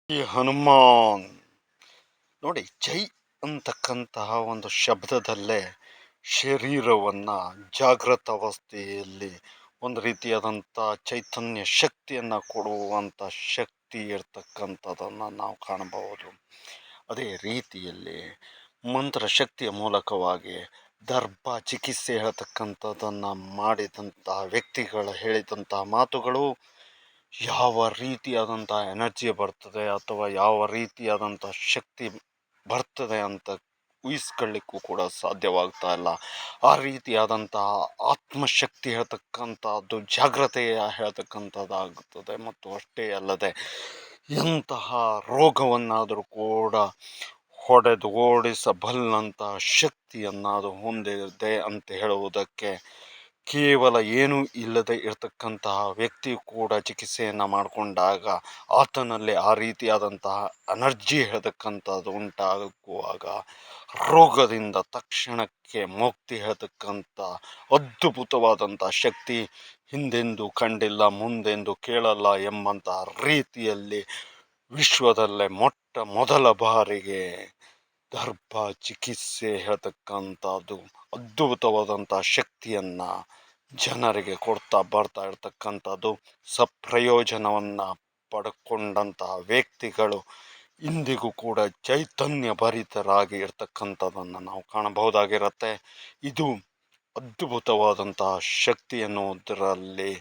ಈ ಹನುಮಾನ್ ನೋಡಿ, ಜೈ ಅಂತಕ್ಕಂತಹ ಒಂದು ಶಬ್ದದಲ್ಲೇ ಶರೀರವನ್ನ ಜಾಗೃತ ಅವಸ್ಥೆಯಲ್ಲಿ ಒಂದು ರೀತಿಯಾದಂಥ ಚೈತನ್ಯ ಶಕ್ತಿಯನ್ನ ಕೊಡುವಂಥ ಶಕ್ತಿ ಇರ್ತಕ್ಕಂಥದ್ದನ್ನು ನಾವು ಕಾಣಬಹುದು. ಅದೇ ರೀತಿಯಲ್ಲಿ ಮಂತ್ರ ಶಕ್ತಿಯ ಮೂಲಕವಾಗಿ ದರ್ಭ ಚಿಕಿತ್ಸೆ ಹೇಳ್ತಕ್ಕಂಥದ್ದನ್ನು ಮಾಡಿದಂತಹ ವ್ಯಕ್ತಿಗಳು ಹೇಳಿದಂತಹ ಮಾತುಗಳು ಯಾವ ರೀತಿಯಾದಂಥ ಎನರ್ಜಿ ಬರ್ತದೆ ಅಥವಾ ಯಾವ ರೀತಿಯಾದಂಥ ಶಕ್ತಿ ಬರ್ತದೆ ಅಂತ ಊಹಿಸ್ಕೊಳ್ಳಿಕ್ಕೂ ಕೂಡ ಸಾಧ್ಯವಾಗ್ತಾ ಇಲ್ಲ. ಆ ರೀತಿಯಾದಂತಹ ಆತ್ಮಶಕ್ತಿ ಹೇಳ್ತಕ್ಕಂಥದ್ದು ಜಾಗ್ರತೆಯ ಹೇಳ್ತಕ್ಕಂಥದ್ದಾಗುತ್ತದೆ. ಮತ್ತು ಅಷ್ಟೇ ಅಲ್ಲದೆ ಎಂತಹ ರೋಗವನ್ನಾದರೂ ಕೂಡ ಹೊಡೆದು ಓಡಿಸಬಲ್ಲಂತಹ ಶಕ್ತಿಯನ್ನು ಅದು ಹೊಂದಿದೆ ಅಂತ ಹೇಳುವುದಕ್ಕೆ ಕೇವಲ ಏನೂ ಇಲ್ಲದೆ ಇರತಕ್ಕಂತಹ ವ್ಯಕ್ತಿ ಕೂಡ ಚಿಕಿತ್ಸೆಯನ್ನು ಮಾಡಿಕೊಂಡಾಗ ಆತನಲ್ಲಿ ಆ ರೀತಿಯಾದಂತಹ ಎನರ್ಜಿ ಹೇಳ್ತಕ್ಕಂಥದ್ದು ಉಂಟಾಗುವಾಗ ರೋಗದಿಂದ ತಕ್ಷಣಕ್ಕೆ ಮುಕ್ತಿ ಹೇಳ್ತಕ್ಕಂಥ ಅದ್ಭುತವಾದಂಥ ಶಕ್ತಿ ಹಿಂದೆಂದೂ ಕಂಡಿಲ್ಲ, ಮುಂದೆಂದೂ ಕೇಳಲ್ಲ ಎಂಬಂತಹ ರೀತಿಯಲ್ಲಿ ವಿಶ್ವದಲ್ಲೇ ಮೊಟ್ಟ ಮೊದಲ ಬಾರಿಗೆ ದರ್ಭ ಚಿಕಿತ್ಸೆ ಹೇಳ್ತಕ್ಕಂಥದ್ದು ಅದ್ಭುತವಾದಂಥ ಶಕ್ತಿಯನ್ನು ಜನರಿಗೆ ಕೊಡ್ತಾ ಬರ್ತಾ ಇರ್ತಕ್ಕಂಥದ್ದು. ಸಪ್ರಯೋಜನವನ್ನು ಪಡ್ಕೊಂಡಂತಹ ವ್ಯಕ್ತಿಗಳು ಇಂದಿಗೂ ಕೂಡ ಚೈತನ್ಯ ಭರಿತರಾಗಿ ಇರ್ತಕ್ಕಂಥದ್ದನ್ನು ನಾವು ಕಾಣಬಹುದಾಗಿರುತ್ತೆ. ಇದು ಅದ್ಭುತವಾದಂತಹ ಶಕ್ತಿ ಎನ್ನುವುದರಲ್ಲಿ